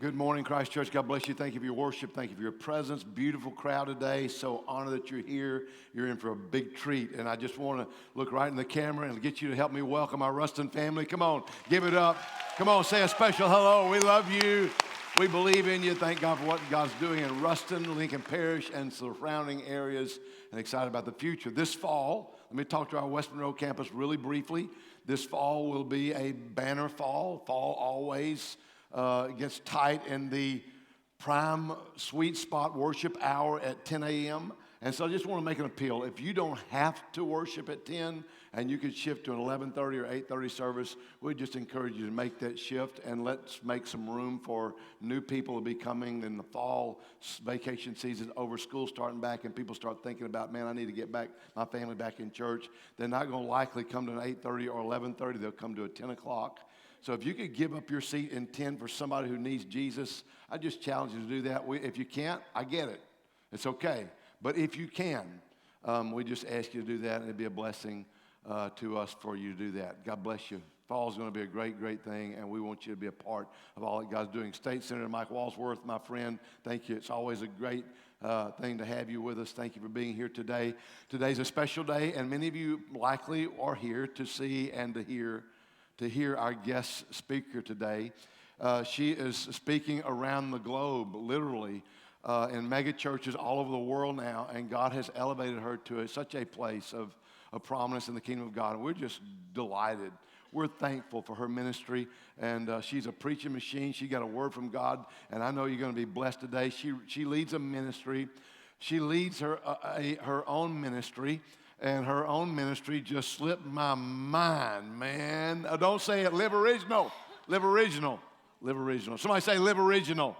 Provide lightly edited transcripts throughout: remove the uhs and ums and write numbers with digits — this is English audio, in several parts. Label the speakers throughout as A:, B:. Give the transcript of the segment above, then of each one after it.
A: Good morning, Christ Church. God bless you. Thank you for your worship. Thank you for your presence. Beautiful crowd today. So honored that you're here. You're in for a big treat. And I just want to look right in the camera and get you to help me welcome our Ruston family. Come on, give it up. Come on, say a special hello. We love you. We believe in you. Thank God for what God's doing in Ruston, Lincoln Parish, and surrounding areas, and excited about the future. This fall, let me talk to our West Monroe campus really briefly. This fall will be a banner fall. Fall always gets tight in the prime sweet spot worship hour at 10 a.m. And so I just want to make an appeal. If you don't have to worship at 10 and you could shift to an 11:30 or 8:30 service, we just encourage you to make that shift, and let's make some room for new people to be coming in the fall vacation season over, school starting back, and people start thinking about, man, I need to get back my family back in church. They're not going to likely come to an 8:30 or 11:30. They'll come to a 10 o'clock. So if you could give up your seat in 10 for somebody who needs Jesus, I just challenge you to do that. If you can't, I get it. It's okay. But if you can, we just ask you to do that, and it'd be a blessing to us for you to do that. God bless you. Fall is going to be a great, great thing, and we want you to be a part of all that God's doing. State Senator Mike Walsworth, my friend, thank you. It's always a great thing to have you with us. Thank you for being here today. Today's a special day, and many of you likely are here to see and to hear our guest speaker today. She is speaking around the globe, literally, in mega churches all over the world now, and God has elevated her to such a place of prominence in the kingdom of God, and we're just delighted. We're thankful for her ministry, and she's a preaching machine. She got a word from God, and I know you're going to be blessed today. She leads a ministry. She leads her own ministry. And her own ministry just slipped my mind, man. Don't say it. Live original. Live original. Live original. Somebody say live original.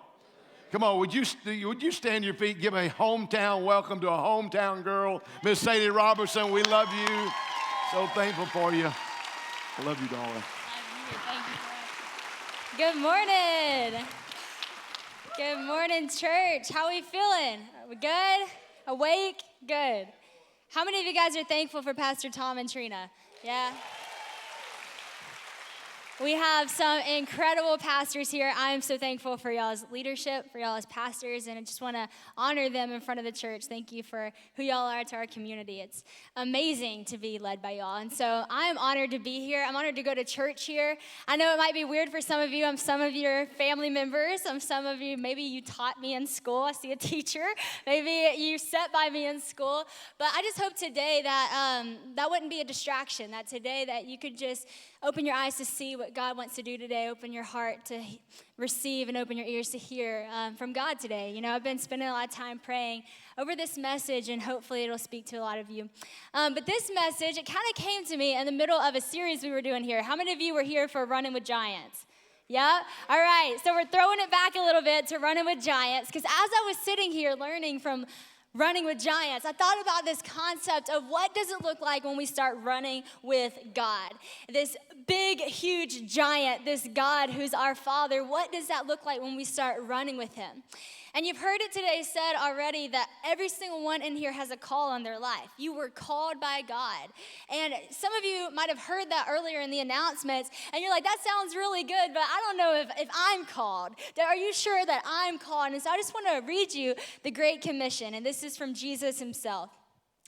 A: Come on, would you stand to your feet, give a hometown welcome to a hometown girl, Miss Sadie Robertson. We love you. So thankful for you. I love you, darling.
B: Thank you. Good morning. Good morning, church. How are we feeling? Are we good? Awake? Good. How many of you guys are thankful for Pastor Tom and Trina? Yeah? We have some incredible pastors here. I am so thankful for y'all's leadership, for y'all as pastors, and I just want to honor them in front of the church. Thank you for who y'all are to our community. It's amazing to be led by y'all, and so I'm honored to be here. I'm honored to go to church here. I know it might be weird for some of you. I'm some of your family members. I'm some of you, maybe you taught me in school. I see a teacher. Maybe you sat by me in school. But I just hope today that that wouldn't be a distraction, that today that you could just open your eyes to see what God wants to do today. Open your heart to receive and open your ears to hear from God today. You know, I've been spending a lot of time praying over this message, and hopefully it'll speak to a lot of you. But this message, it kind of came to me in the middle of a series we were doing here. How many of you were here for Running with Giants? Yeah? All right, so we're throwing it back a little bit to Running with Giants, because as I was sitting here learning from Running with Giants, I thought about this concept of what does it look like when we start running with God? This big, huge giant, this God who's our Father, what does that look like when we start running with Him? And you've heard it today said already that every single one in here has a call on their life. You were called by God. And some of you might have heard that earlier in the announcements, and you're like, that sounds really good, but I don't know if I'm called. Are you sure that I'm called? And so I just want to read you the Great Commission, and this is from Jesus Himself.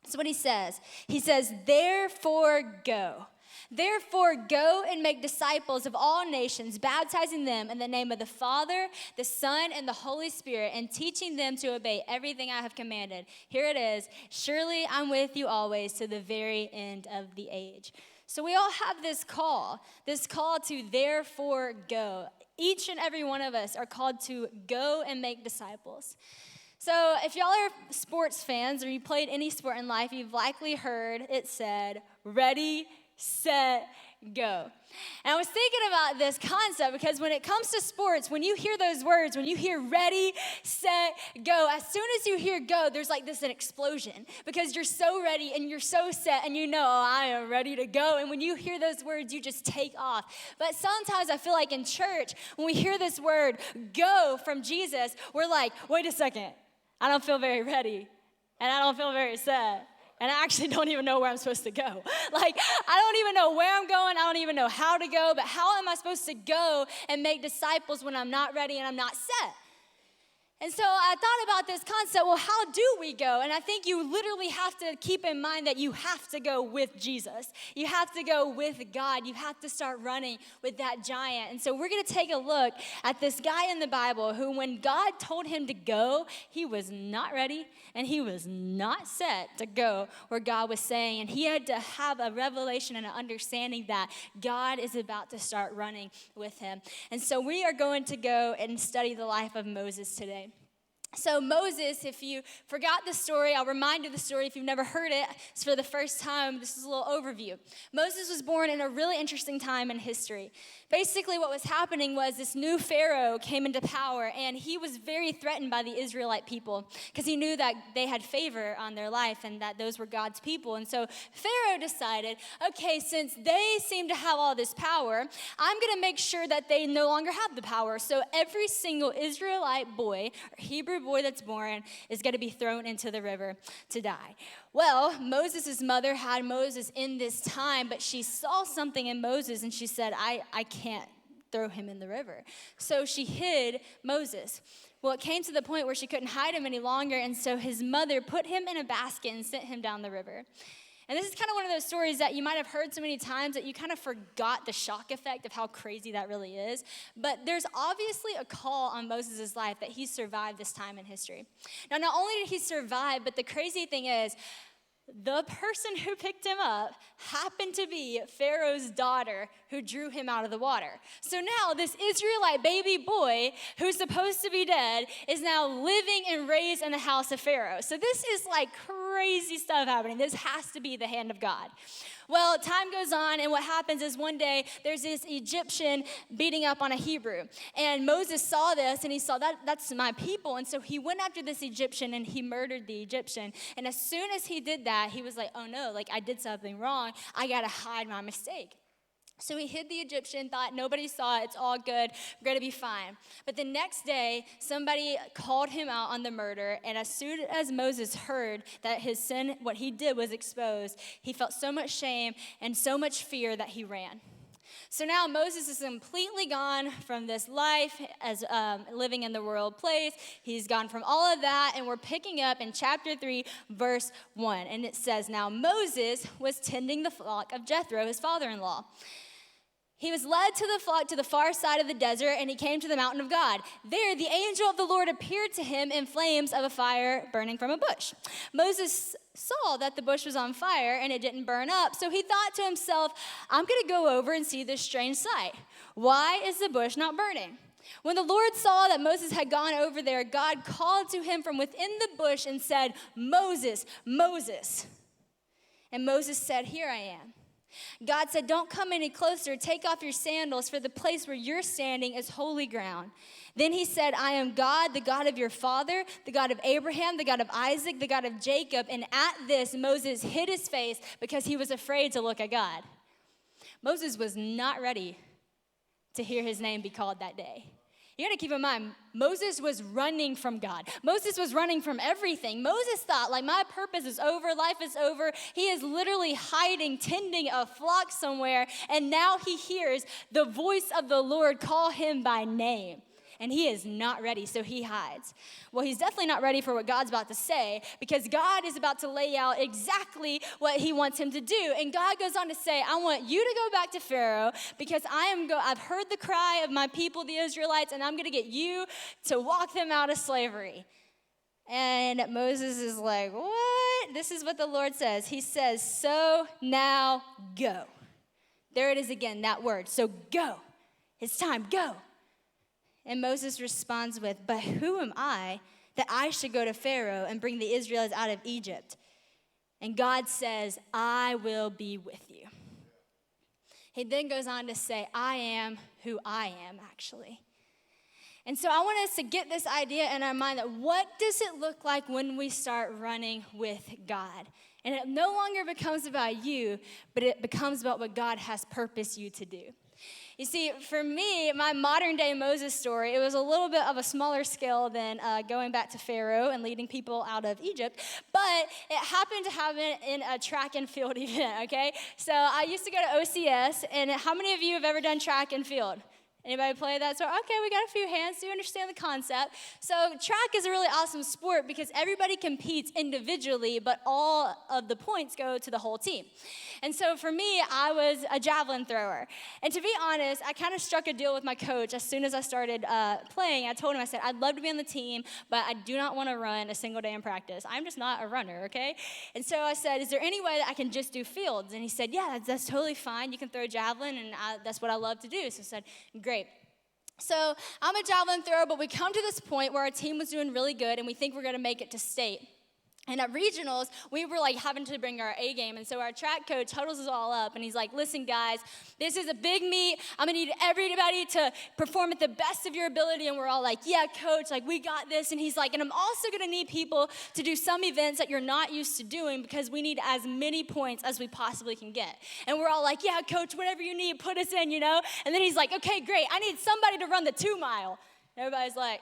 B: That's what He says. He says, therefore go. Therefore, go and make disciples of all nations, baptizing them in the name of the Father, the Son, and the Holy Spirit, and teaching them to obey everything I have commanded. Here it is. Surely I'm with you always to the very end of the age. So we all have this call to therefore go. Each and every one of us are called to go and make disciples. So if y'all are sports fans or you played any sport in life, you've likely heard it said, ready, set, go. And I was thinking about this concept because when it comes to sports, when you hear those words, when you hear ready, set, go, as soon as you hear go, there's like an explosion because you're so ready and you're so set and you know, oh, I am ready to go. And when you hear those words, you just take off. But sometimes I feel like in church, when we hear this word go from Jesus, we're like, wait a second, I don't feel very ready and I don't feel very set. And I actually don't even know where I'm supposed to go. Like, I don't even know where I'm going. I don't even know how to go. But how am I supposed to go and make disciples when I'm not ready and I'm not set? And so I thought about this concept, well, how do we go? And I think you literally have to keep in mind that you have to go with Jesus. You have to go with God. You have to start running with that giant. And so we're going to take a look at this guy in the Bible who, when God told him to go, he was not ready and he was not set to go where God was saying. And he had to have a revelation and an understanding that God is about to start running with him. And so we are going to go and study the life of Moses today. So Moses, if you forgot the story, I'll remind you the story. If you've never heard it, it's for the first time. This is a little overview. Moses was born in a really interesting time in history. Basically, what was happening was this new Pharaoh came into power, and he was very threatened by the Israelite people because he knew that they had favor on their life and that those were God's people. And so Pharaoh decided, okay, since they seem to have all this power, I'm going to make sure that they no longer have the power. So every single Israelite boy or Hebrew boy that's born is going to be thrown into the river to die. Well, Moses' mother had Moses in this time, but she saw something in Moses and she said, I can't throw him in the river. So she hid Moses. Well, it came to the point where she couldn't hide him any longer, and so his mother put him in a basket and sent him down the river. And this is kind of one of those stories that you might have heard so many times that you kind of forgot the shock effect of how crazy that really is. But there's obviously a call on Moses' life that he survived this time in history. Now, not only did he survive, but the crazy thing is, the person who picked him up happened to be Pharaoh's daughter who drew him out of the water. So now this Israelite baby boy who's supposed to be dead is now living and raised in the house of Pharaoh. So this is like crazy stuff happening. This has to be the hand of God. Well, time goes on, and what happens is one day there's this Egyptian beating up on a Hebrew. And Moses saw this, and he saw that's my people. And so he went after this Egyptian, and he murdered the Egyptian. And as soon as he did that, he was like, oh no, like I did something wrong. I got to hide my mistake. So he hid the Egyptian, thought nobody saw it, it's all good, we're going to be fine. But the next day, somebody called him out on the murder, and as soon as Moses heard that his sin, what he did was exposed, he felt so much shame and so much fear that he ran. So now Moses is completely gone from this life as living in the world place. He's gone from all of that, and we're picking up in chapter 3, verse 1. And it says, now Moses was tending the flock of Jethro, his father-in-law. He was led to the flock to the far side of the desert, and he came to the mountain of God. There, the angel of the Lord appeared to him in flames of a fire burning from a bush. Moses saw that the bush was on fire, and it didn't burn up, so he thought to himself, I'm going to go over and see this strange sight. Why is the bush not burning? When the Lord saw that Moses had gone over there, God called to him from within the bush and said, Moses, Moses. And Moses said, here I am. God said, don't come any closer. Take off your sandals, for the place where you're standing is holy ground. Then he said, I am God, the God of your father, the God of Abraham, the God of Isaac, the God of Jacob. And at this, Moses hid his face because he was afraid to look at God. Moses was not ready to hear his name be called that day. You got to keep in mind, Moses was running from God. Moses was running from everything. Moses thought, like, my purpose is over, life is over. He is literally hiding, tending a flock somewhere, and now he hears the voice of the Lord call him by name. And he is not ready, so he hides. Well, he's definitely not ready for what God's about to say, because God is about to lay out exactly what he wants him to do. And God goes on to say, I want you to go back to Pharaoh, because I've heard the cry of my people, the Israelites, and I'm going to get you to walk them out of slavery. And Moses is like, what? This is what the Lord says. He says, so now go. There it is again, that word. So go. It's time, go. And Moses responds with, but who am I that I should go to Pharaoh and bring the Israelites out of Egypt? And God says, I will be with you. He then goes on to say, I am who I am, actually. And so I want us to get this idea in our mind that what does it look like when we start running with God? And it no longer becomes about you, but it becomes about what God has purposed you to do. You see, for me, my modern day Moses story, it was a little bit of a smaller scale than going back to Pharaoh and leading people out of Egypt, but it happened to happen in a track and field event, okay? So I used to go to OCS, and how many of you have ever done track and field? Anybody play that sport? Okay, we got a few hands. Do you understand the concept? So track is a really awesome sport because everybody competes individually, but all of the points go to the whole team. And so for me, I was a javelin thrower. And to be honest, I kind of struck a deal with my coach as soon as I started playing. I told him, I said, I'd love to be on the team, but I do not want to run a single day in practice. I'm just not a runner, okay? And so I said, is there any way that I can just do fields? And he said, yeah, that's totally fine. You can throw javelin, and that's what I love to do. So I said, great. So I'm a javelin thrower, but we come to this point where our team was doing really good, and we think we're going to make it to state. And at regionals, we were like having to bring our A game. And so our track coach huddles us all up, and he's like, listen, guys, this is a big meet. I'm going to need everybody to perform at the best of your ability. And we're all like, yeah, coach, like we got this. And he's like, and I'm also going to need people to do some events that you're not used to doing because we need as many points as we possibly can get. And we're all like, yeah, coach, whatever you need, put us in, you know. And then he's like, okay, great. I need somebody to run the 2 mile. Everybody's like,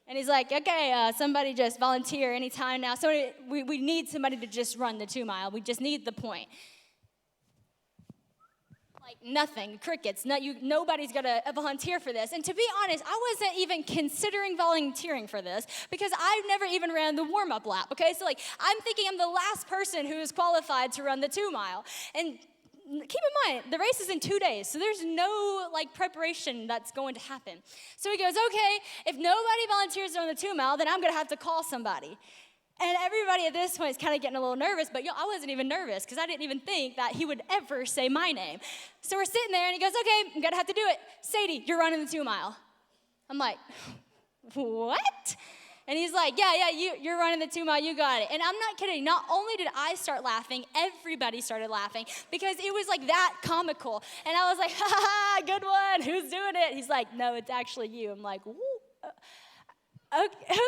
B: and he's like, okay, somebody just volunteer anytime now. We need somebody to just run the 2 mile. We just need the point. Like nothing, crickets. Nobody's going to volunteer for this. And to be honest, I wasn't even considering volunteering for this because I've never even ran the warm-up lap, okay? So like I'm thinking I'm the last person who is qualified to run the 2 mile. And keep in mind, the race is in 2 days, so there's no like preparation that's going to happen. So he goes, okay, if nobody volunteers to run the 2 mile, then I'm gonna have to call somebody. And everybody at this point is kind of getting a little nervous, but I wasn't even nervous because I didn't even think that he would ever say my name. So we're sitting there and he goes, okay, I'm gonna have to do it. Sadie, you're running the 2 mile. I'm like, what? And he's like, yeah, you're running the 2 mile, you got it. And I'm not kidding. Not only did I start laughing, everybody started laughing because it was like that comical. And I was like, ha ha, good one. Who's doing it? He's like, no, it's actually you. I'm like, woo.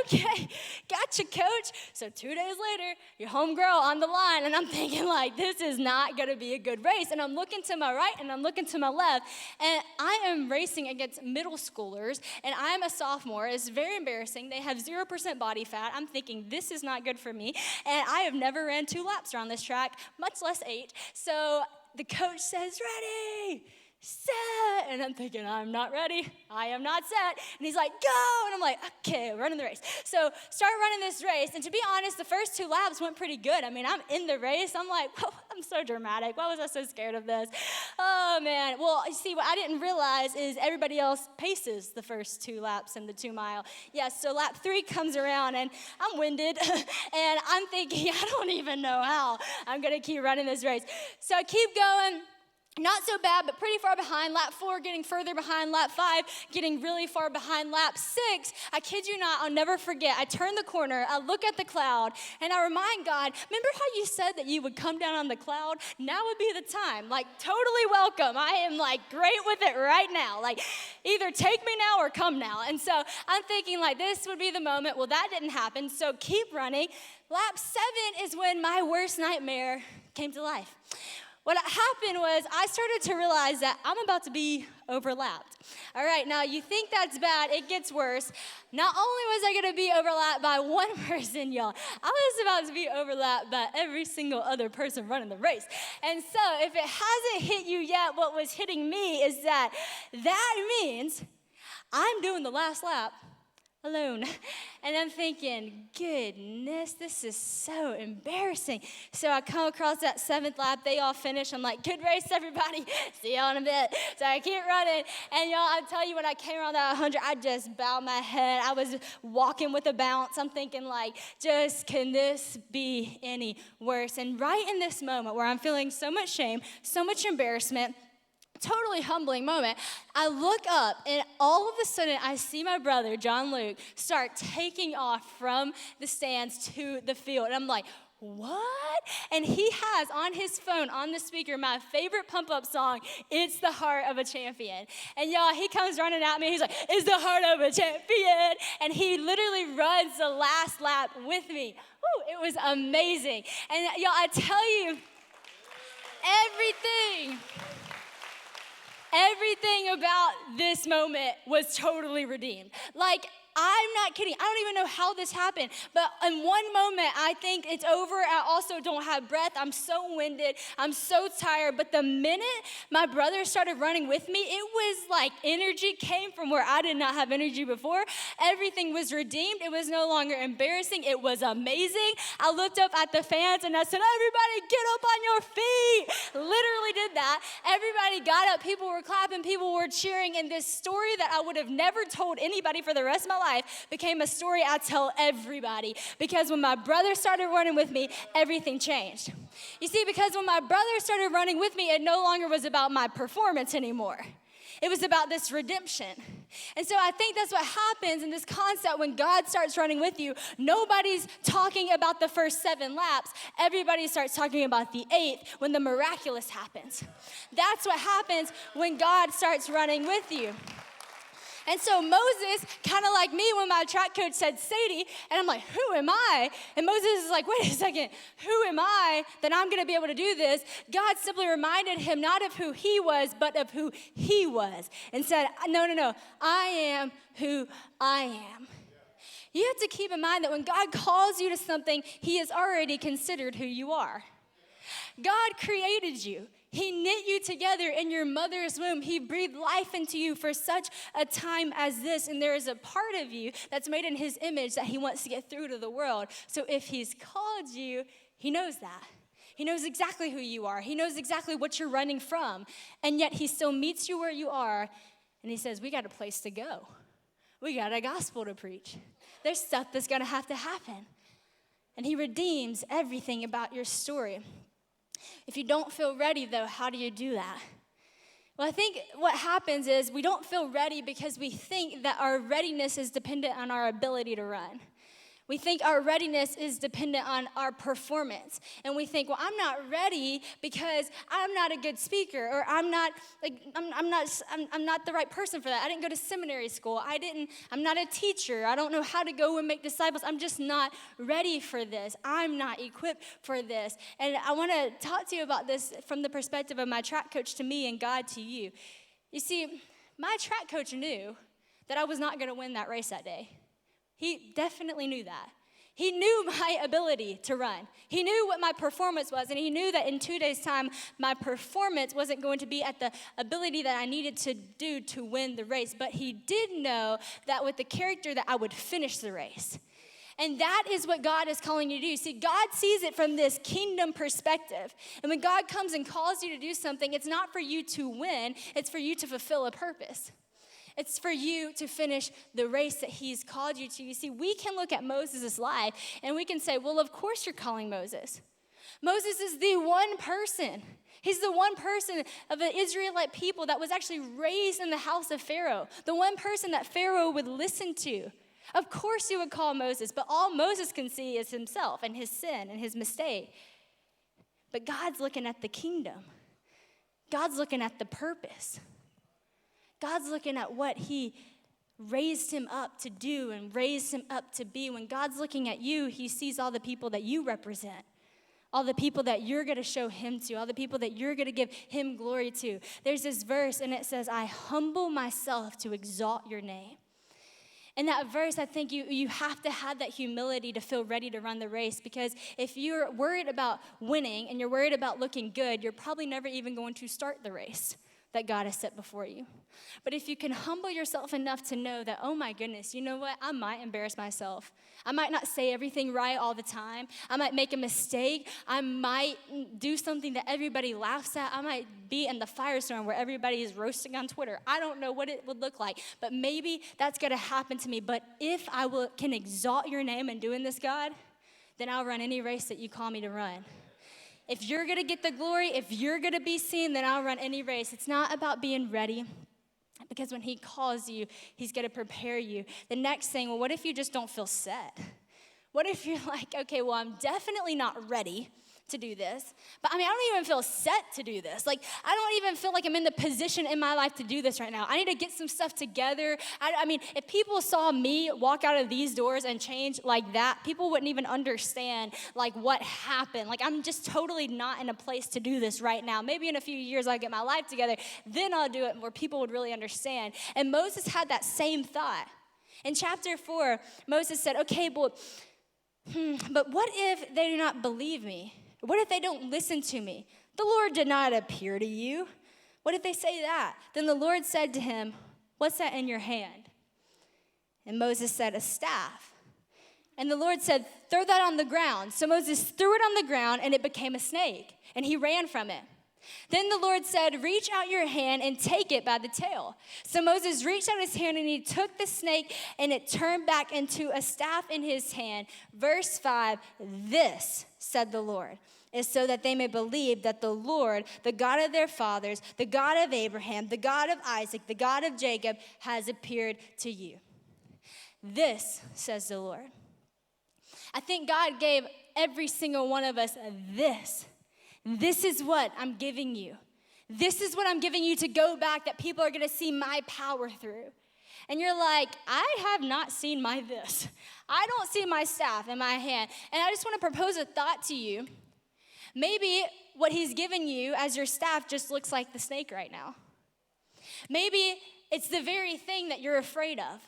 B: Okay, gotcha, coach. So 2 days later, your homegirl on the line, and I'm thinking like, this is not gonna be a good race. And I'm looking to my right and I'm looking to my left, and I am racing against middle schoolers, and I'm a sophomore. It's very embarrassing. They have 0% body fat. I'm thinking this is not good for me, and I have never ran 2 laps around this track, much less 8. So the coach says, ready, set, and I'm thinking, I'm not ready, I am not set, and he's like, go, and I'm like, okay, running the race. So start running this race, and to be honest, the first 2 laps went pretty good. I mean, I'm in the race, I'm like, whoa, I'm so dramatic, why was I so scared of this? Oh man, well, you see, what I didn't realize is everybody else paces the first 2 laps in the 2 mile. Yeah, so lap 3 comes around, and I'm winded, and I'm thinking, I don't even know how I'm gonna keep running this race. So I keep going. Not so bad, but pretty far behind. Lap 4 getting further behind. Lap 5 getting really far behind. Lap 6, I kid you not, I'll never forget. I turn the corner, I look at the cloud, and I remind God, remember how you said that you would come down on the cloud? Now would be the time. Like, totally welcome. I am like great with it right now. Like, either take me now or come now. And so I'm thinking like this would be the moment. Well, that didn't happen, so keep running. Lap 7 is when my worst nightmare came to life. What happened was I started to realize that I'm about to be overlapped. All right, now you think that's bad, it gets worse. Not only was I gonna be overlapped by one person, y'all, I was about to be overlapped by every single other person running the race. And so if it hasn't hit you yet, what was hitting me is that means I'm doing the last lap alone. And I'm thinking, goodness, this is so embarrassing. So I come across that 7th lap, they all finish. I'm like, good race, everybody. See y'all in a bit. So I keep running. And y'all, I'll tell you, when I came around that 100, I just bowed my head. I was walking with a bounce. I'm thinking like, just can this be any worse? And right in this moment where I'm feeling so much shame, so much embarrassment, totally humbling moment, I look up and all of a sudden I see my brother, John Luke, start taking off from the stands to the field. And I'm like, what? And he has on his phone, on the speaker, my favorite pump-up song, It's the Heart of a Champion. And y'all, he comes running at me. He's like, it's the heart of a champion. And he literally runs the last lap with me. Ooh, it was amazing. And y'all, I tell you, Everything about this moment was totally redeemed. Like, I'm not kidding. I don't even know how this happened. But in one moment, I think it's over. I also don't have breath. I'm so winded. I'm so tired. But the minute my brother started running with me, it was like energy came from where I did not have energy before. Everything was redeemed. It was no longer embarrassing. It was amazing. I looked up at the fans and I said, everybody get up on your feet. Literally did that. Everybody got up. People were clapping. People were cheering. And this story that I would have never told anybody for the rest of my life became a story I tell everybody, because when my brother started running with me, everything changed. You see, because when my brother started running with me, it no longer was about my performance anymore. It was about this redemption. And so I think that's what happens in this concept when God starts running with you. Nobody's talking about the first 7 laps. Everybody starts talking about the 8th when the miraculous happens. That's what happens when God starts running with you. And so Moses, kind of like me when my track coach said, Sadie, and I'm like, who am I? And Moses is like, wait a second, who am I that I'm going to be able to do this? God simply reminded him not of who he was, but of who he was, and said, no, I am who I am. You have to keep in mind that when God calls you to something, he has already considered who you are. God created you. He knit you together in your mother's womb. He breathed life into you for such a time as this. And there is a part of you that's made in his image that he wants to get through to the world. So if he's called you, he knows that. He knows exactly who you are. He knows exactly what you're running from. And yet he still meets you where you are. And he says, we got a place to go. We got a gospel to preach. There's stuff that's going to happen. And he redeems everything about your story. If you don't feel ready, though, how do you do that? Well, I think what happens is we don't feel ready because we think that our readiness is dependent on our ability to run. We think our readiness is dependent on our performance. And we think, well, I'm not ready because I'm not a good speaker, or I'm not the right person for that. I didn't go to seminary school. I'm not a teacher. I don't know how to go and make disciples. I'm just not ready for this. I'm not equipped for this. And I want to talk to you about this from the perspective of my track coach to me and God to you. You see, my track coach knew that I was not going to win that race that day. He definitely knew that. He knew my ability to run. He knew what my performance was, and he knew that in 2 days' time, my performance wasn't going to be at the ability that I needed to do to win the race. But he did know that with the character that I would finish the race. And that is what God is calling you to do. See, God sees it from this kingdom perspective. And when God comes and calls you to do something, it's not for you to win, it's for you to fulfill a purpose. It's for you to finish the race that he's called you to. You see, we can look at Moses' life and we can say, well, of course you're calling Moses. Moses is the one person. He's the one person of the Israelite people that was actually raised in the house of Pharaoh, the one person that Pharaoh would listen to. Of course you would call Moses, but all Moses can see is himself and his sin and his mistake. But God's looking at the kingdom. God's looking at the purpose. God's looking at what he raised him up to do and raised him up to be. When God's looking at you, he sees all the people that you represent, all the people that you're going to show him to, all the people that you're going to give him glory to. There's this verse, and it says, I humble myself to exalt your name. In that verse, I think you have to have that humility to feel ready to run the race, because if you're worried about winning and you're worried about looking good, you're probably never even going to start the race that God has set before you. But if you can humble yourself enough to know that, oh my goodness, you know what? I might embarrass myself. I might not say everything right all the time. I might make a mistake. I might do something that everybody laughs at. I might be in the firestorm where everybody is roasting on Twitter. I don't know what it would look like, but maybe that's going to happen to me. But if I can exalt your name in doing this, God, then I'll run any race that you call me to run. If you're going to get the glory, if you're going to be seen, then I'll run any race. It's not about being ready, because when he calls you, he's going to prepare you. The next thing, well, what if you just don't feel set? What if you're like, okay, well, I'm definitely not ready to do this. But I don't even feel set to do this. Like, I don't even feel like I'm in the position in my life to do this right now. I need to get some stuff together. I mean, if people saw me walk out of these doors and change like that, people wouldn't even understand, like, what happened. Like, I'm just totally not in a place to do this right now. Maybe in a few years I'll get my life together. Then I'll do it where people would really understand. And Moses had that same thought. In chapter 4, Moses said, okay, but what if they do not believe me? What if they don't listen to me? The Lord did not appear to you. What if they say that? Then the Lord said to him, what's that in your hand? And Moses said, a staff. And the Lord said, throw that on the ground. So Moses threw it on the ground, and it became a snake, and he ran from it. Then the Lord said, reach out your hand and take it by the tail. So Moses reached out his hand, and he took the snake, and it turned back into a staff in his hand. Verse 5, this, said the Lord, is so that they may believe that the Lord, the God of their fathers, the God of Abraham, the God of Isaac, the God of Jacob, has appeared to you. This, says the Lord. I think God gave every single one of us this. This is what I'm giving you. This is what I'm giving you to go back that people are going to see my power through. And you're like, I have not seen my this. I don't see my staff in my hand. And I just want to propose a thought to you. Maybe what he's given you as your staff just looks like the snake right now. Maybe it's the very thing that you're afraid of.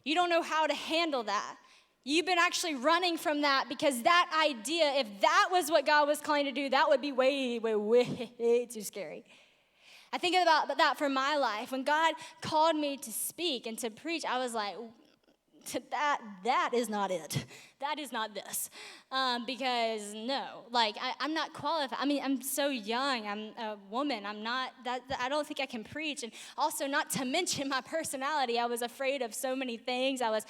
B: You don't know how to handle that. You've been actually running from that because that idea, if that was what God was calling to do, that would be way, way, way too scary. I think about that for my life. When God called me to speak and to preach, I was like, that is not it. That is not this. Because no, like I'm not qualified. I mean, I'm so young. I'm a woman. I don't think I can preach. And also not to mention my personality. I was afraid of so many things. I was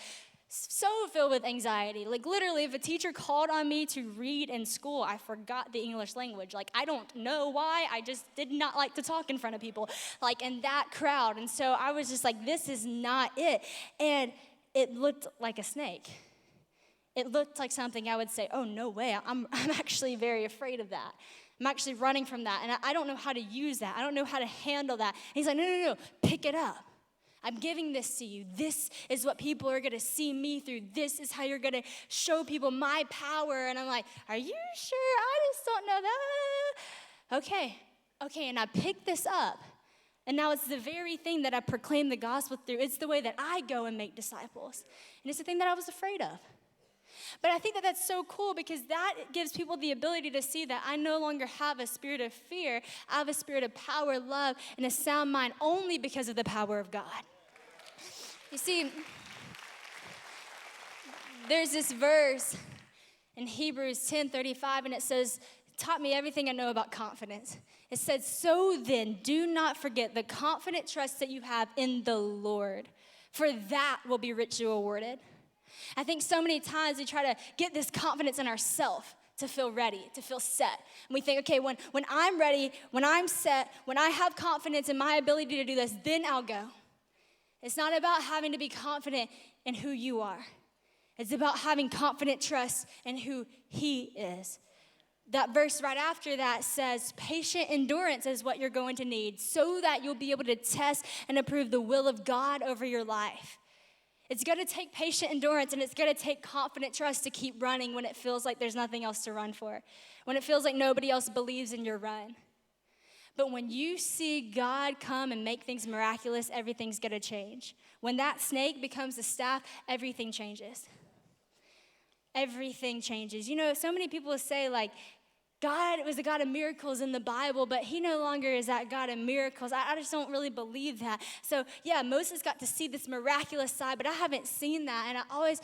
B: so filled with anxiety. Like literally, if a teacher called on me to read in school, I forgot the English language. Like I don't know why, I just did not like to talk in front of people, like in that crowd. And so I was just like, this is not it. And it looked like a snake. It looked like something I would say, oh, no way, I'm actually very afraid of that. I'm actually running from that, and I don't know how to use that. I don't know how to handle that. And he's like, no, pick it up. I'm giving this to you. This is what people are going to see me through. This is how you're going to show people my power. And I'm like, are you sure? I just don't know that. Okay, and I picked this up. And now it's the very thing that I proclaim the gospel through. It's the way that I go and make disciples. And it's the thing that I was afraid of. But I think that that's so cool because that gives people the ability to see that I no longer have a spirit of fear. I have a spirit of power, love, and a sound mind only because of the power of God. You see, there's this verse in Hebrews 10:35, and it says, taught me everything I know about confidence. It said, so then, do not forget the confident trust that you have in the Lord, for that will be richly rewarded. I think so many times we try to get this confidence in ourselves to feel ready, to feel set. And we think, okay, when I'm ready, when I'm set, when I have confidence in my ability to do this, then I'll go. It's not about having to be confident in who you are. It's about having confident trust in who He is. That verse right after that says, patient endurance is what you're going to need so that you'll be able to test and approve the will of God over your life. It's going to take patient endurance, and it's going to take confident trust to keep running when it feels like there's nothing else to run for, when it feels like nobody else believes in your run. But when you see God come and make things miraculous, everything's going to change. When that snake becomes a staff, everything changes. Everything changes. You know, so many people say, like, God was a God of miracles in the Bible, but He no longer is that God of miracles. I just don't really believe that. So, yeah, Moses got to see this miraculous side, but I haven't seen that. And I always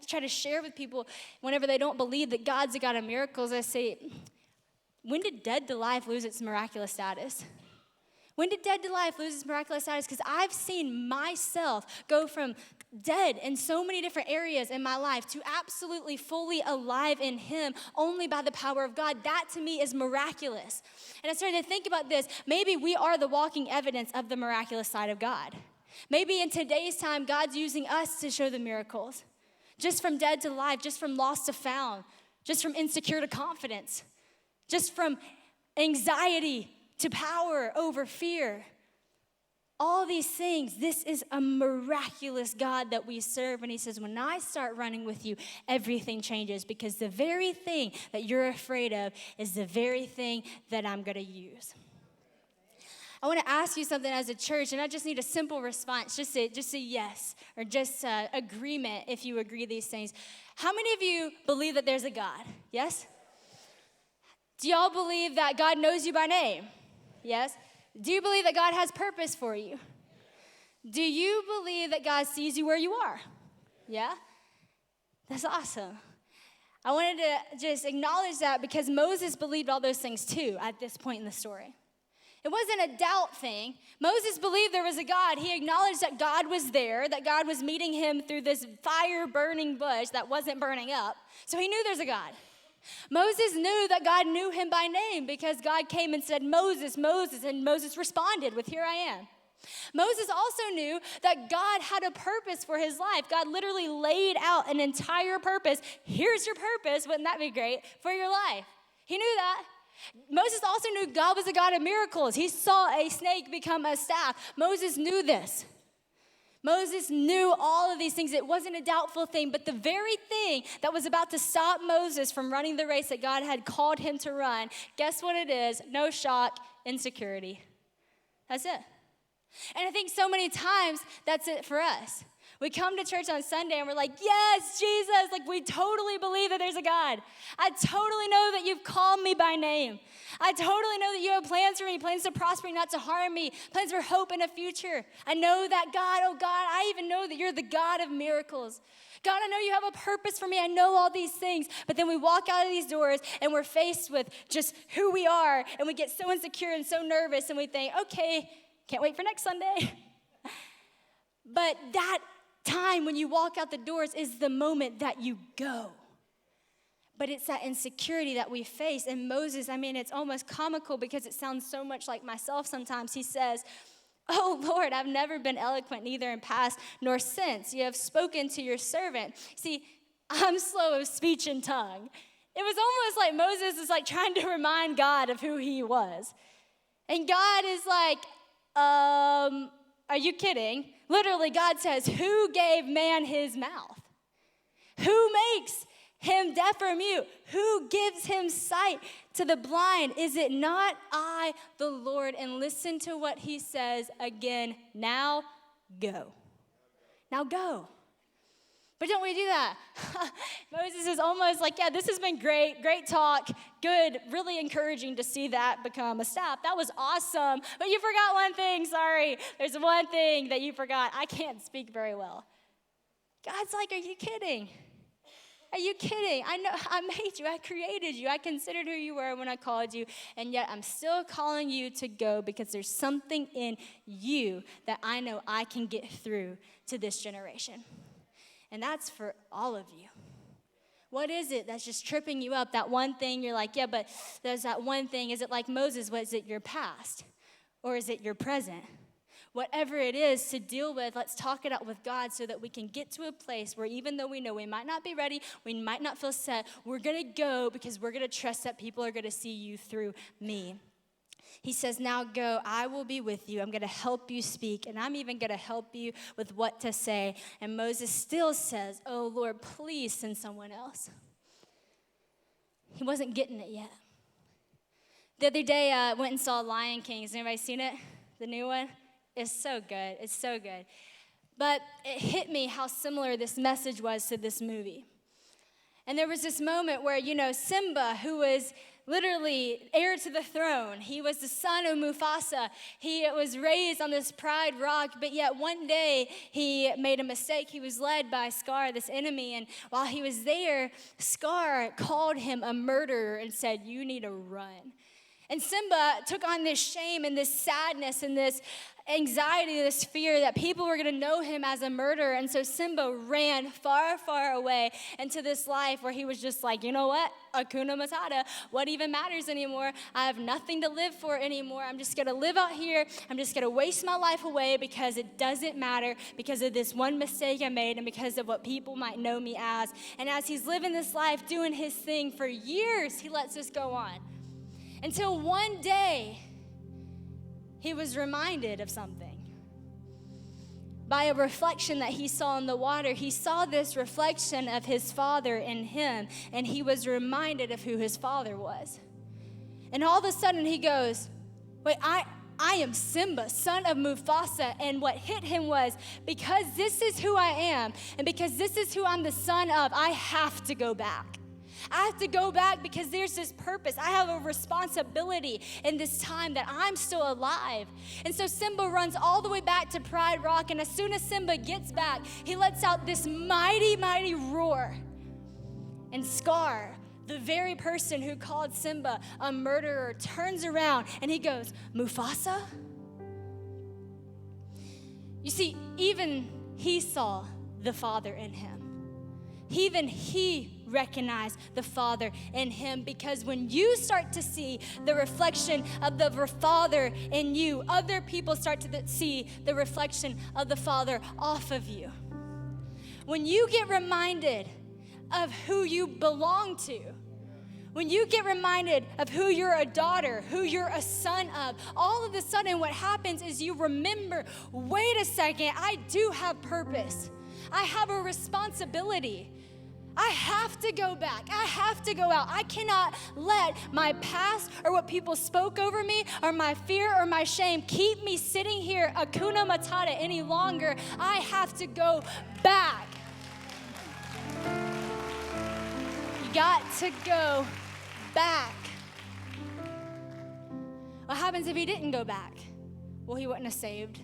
B: try to share with people whenever they don't believe that God's a God of miracles, I say, when did dead to life lose its miraculous status? When did dead to life lose its miraculous status? Because I've seen myself go from dead in so many different areas in my life to absolutely fully alive in Him only by the power of God. That to me is miraculous. And I started to think about this. Maybe we are the walking evidence of the miraculous side of God. Maybe in today's time, God's using us to show the miracles. Just from dead to life, just from lost to found, just from insecure to confidence. Just from anxiety to power over fear. All these things, this is a miraculous God that we serve. And he says, when I start running with you, everything changes, because the very thing that you're afraid of is the very thing that I'm going to use. I want to ask you something as a church, and I just need a simple response. Just say yes, or just agreement if you agree these things. How many of you believe that there's a God? Yes? Do y'all believe that God knows you by name? Yes? Do you believe that God has purpose for you? Do you believe that God sees you where you are? Yeah? That's awesome. I wanted to just acknowledge that because Moses believed all those things too at this point in the story. It wasn't a doubt thing. Moses believed there was a God. He acknowledged that God was there, that God was meeting him through this fire-burning bush that wasn't burning up. So he knew there's a God. Moses knew that God knew him by name because God came and said, Moses, Moses, and Moses responded with, here I am. Moses also knew that God had a purpose for his life. God literally laid out an entire purpose. Here's your purpose, wouldn't that be great, for your life? He knew that. Moses also knew God was a God of miracles. He saw a snake become a staff. Moses knew this. Moses knew all of these things. It wasn't a doubtful thing, but the very thing that was about to stop Moses from running the race that God had called him to run, guess what it is? No shock, insecurity. That's it. And I think so many times that's it for us. We come to church on Sunday and we're like, yes, Jesus, like we totally believe that there's a God. I totally know that you've called me by name. I totally know that you have plans for me, plans to prosper me, not to harm me, plans for hope and a future. I know that God, oh God, I even know that you're the God of miracles. God, I know you have a purpose for me. I know all these things. But then we walk out of these doors and we're faced with just who we are, and we get so insecure and so nervous, and we think, okay, can't wait for next Sunday. But that time when you walk out the doors is the moment that you go. But it's that insecurity that we face. And Moses, I mean, it's almost comical because it sounds so much like myself sometimes. He says, oh, Lord, I've never been eloquent, neither in past nor since. You have spoken to your servant. See, I'm slow of speech and tongue. It was almost like Moses is like trying to remind God of who he was. And God is like, are you kidding? Literally, God says, who gave man his mouth? Who makes him deaf or mute? Who gives him sight to the blind? Is it not I, the Lord? And listen to what he says again. Now go. Now go. But don't we do that? Moses is almost like, yeah, this has been great talk, good, really encouraging to see that become a staff. That was awesome, but you forgot one thing, sorry. There's one thing that you forgot. I can't speak very well. God's like, are you kidding? Are you kidding? I know I made you, I created you, I considered who you were when I called you, and yet I'm still calling you to go because there's something in you that I know I can get through to this generation. And that's for all of you. What is it that's just tripping you up? That one thing you're like, yeah, but there's that one thing. Is it like Moses? Was it your past? Or is it your present? Whatever it is to deal with, let's talk it out with God so that we can get to a place where even though we know we might not be ready, we might not feel set, we're going to go because we're going to trust that people are going to see you through me. He says, now go, I will be with you. I'm going to help you speak, and I'm even going to help you with what to say. And Moses still says, oh, Lord, please send someone else. He wasn't getting it yet. The other day, I went and saw Lion King. Has anybody seen it? The new one? It's so good. It's so good. But it hit me how similar this message was to this movie. And there was this moment where, Simba, who was literally heir to the throne. He was the son of Mufasa. He was raised on this pride rock, but yet one day he made a mistake. He was led by Scar, this enemy, and while he was there, Scar called him a murderer and said, you need to run. And Simba took on this shame and this sadness and this anxiety, this fear that people were going to know him as a murderer. And so Simba ran far, far away into this life where he was just like, you know what? Hakuna Matata. What even matters anymore? I have nothing to live for anymore. I'm just going to live out here. I'm just going to waste my life away because it doesn't matter, because of this one mistake I made and because of what people might know me as. And as he's living this life, doing his thing for years, he lets this go on. Until one day, he was reminded of something. By a reflection that he saw in the water, he saw this reflection of his father in him, and he was reminded of who his father was. And all of a sudden he goes, wait, I am Simba, son of Mufasa. And what hit him was, because this is who I am, and because this is who I'm the son of, I have to go back. I have to go back because there's this purpose. I have a responsibility in this time that I'm still alive. And so Simba runs all the way back to Pride Rock, and as soon as Simba gets back, he lets out this mighty, mighty roar. And Scar, the very person who called Simba a murderer, turns around and he goes, Mufasa? You see, even he saw the Father in him. Even he recognized the Father in him, because when you start to see the reflection of the Father in you, other people start to see the reflection of the Father off of you. When you get reminded of who you belong to, when you get reminded of who you're a daughter, who you're a son of, all of a sudden what happens is you remember, wait a second, I do have purpose. I have a responsibility. I have to go back. I have to go out. I cannot let my past or what people spoke over me or my fear or my shame keep me sitting here Hakuna Matata any longer. I have to go back. You got to go back. What happens if he didn't go back? Well, he wouldn't have saved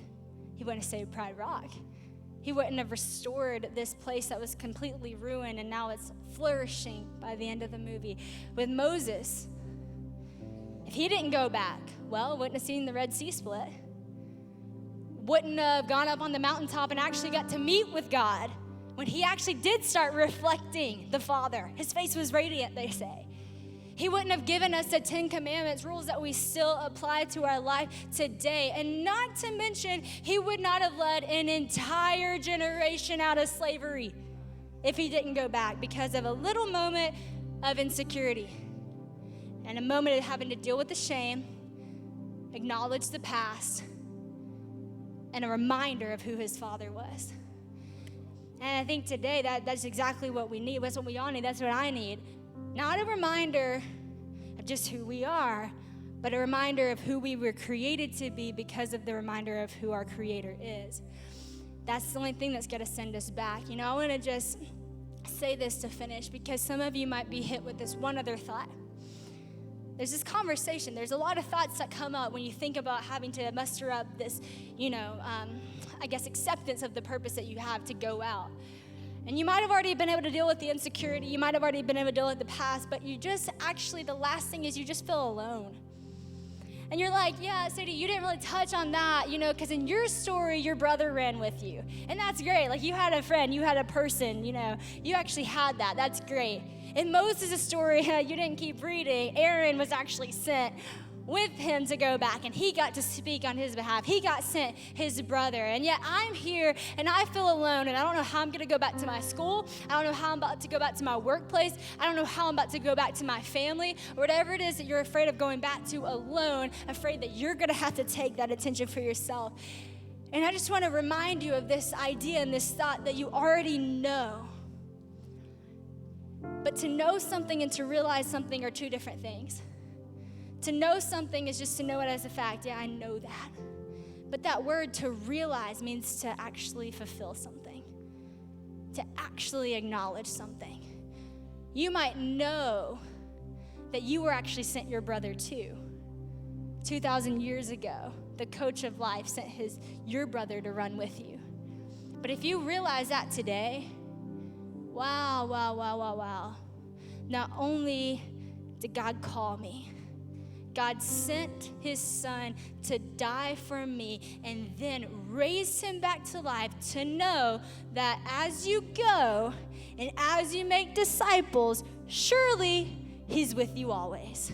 B: Pride Rock. He wouldn't have restored this place that was completely ruined, and now it's flourishing by the end of the movie. With Moses, if he didn't go back, well, wouldn't have seen the Red Sea split. Wouldn't have gone up on the mountaintop and actually got to meet with God when he actually did start reflecting the Father. His face was radiant, they say. He wouldn't have given us the 10 Commandments, rules that we still apply to our life today. And not to mention, he would not have led an entire generation out of slavery if he didn't go back because of a little moment of insecurity and a moment of having to deal with the shame, acknowledge the past, and a reminder of who his father was. And I think today that's exactly what we need. That's what we all need. That's what I need. Not a reminder of just who we are, but a reminder of who we were created to be because of the reminder of who our Creator is. That's the only thing that's going to send us back. You know, I want to just say this to finish, because some of you might be hit with this one other thought. There's this conversation. There's a lot of thoughts that come up when you think about having to muster up this, acceptance of the purpose that you have to go out. And you might have already been able to deal with the insecurity. You might have already been able to deal with the past, but the last thing is you just feel alone. And you're like, yeah, Sadie, you didn't really touch on that, because in your story, your brother ran with you. And that's great. Like, you had a friend, you had a person, you actually had that. That's great. In Moses' story, you didn't keep reading. Aaron was actually sent with him to go back, and he got to speak on his behalf. He got sent his brother, and yet I'm here and I feel alone, and I don't know how I'm going to go back to my school. I don't know how I'm about to go back to my workplace. I don't know how I'm about to go back to my family, or whatever it is that you're afraid of going back to alone, afraid that you're going to have to take that attention for yourself. And I just want to remind you of this idea and this thought that you already know. But to know something and to realize something are two different things. To know something is just to know it as a fact. Yeah, I know that. But that word to realize means to actually fulfill something, to actually acknowledge something. You might know that you were actually sent your brother too. 2,000 years ago, the coach of life sent your brother to run with you. But if you realize that today, wow. Not only did God call me, God sent his son to die for me and then raised him back to life to know that as you go and as you make disciples, surely he's with you always.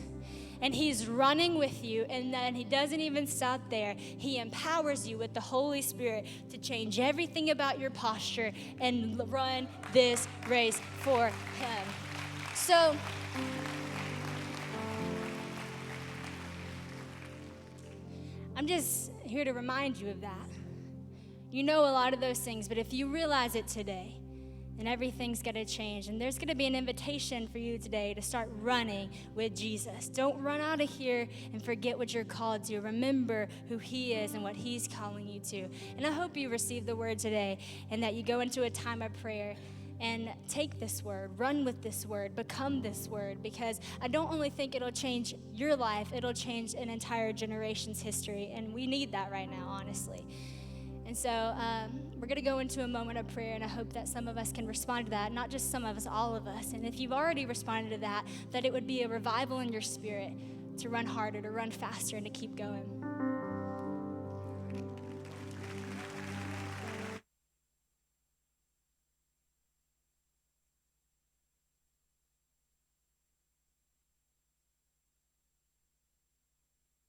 B: And he's running with you, and then he doesn't even stop there. He empowers you with the Holy Spirit to change everything about your posture and run this race for him. So I'm just here to remind you of that. You know a lot of those things, but if you realize it today, then everything's going to change. And there's going to be an invitation for you today to start running with Jesus. Don't run out of here and forget what you're called to. Remember who he is and what he's calling you to. And I hope you receive the word today and that you go into a time of prayer and take this word, run with this word, become this word, because I don't only think it'll change your life, it'll change an entire generation's history. And we need that right now, honestly. And so we're going to go into a moment of prayer, and I hope that some of us can respond to that, not just some of us, all of us. And if you've already responded to that it would be a revival in your spirit to run harder, to run faster, and to keep going.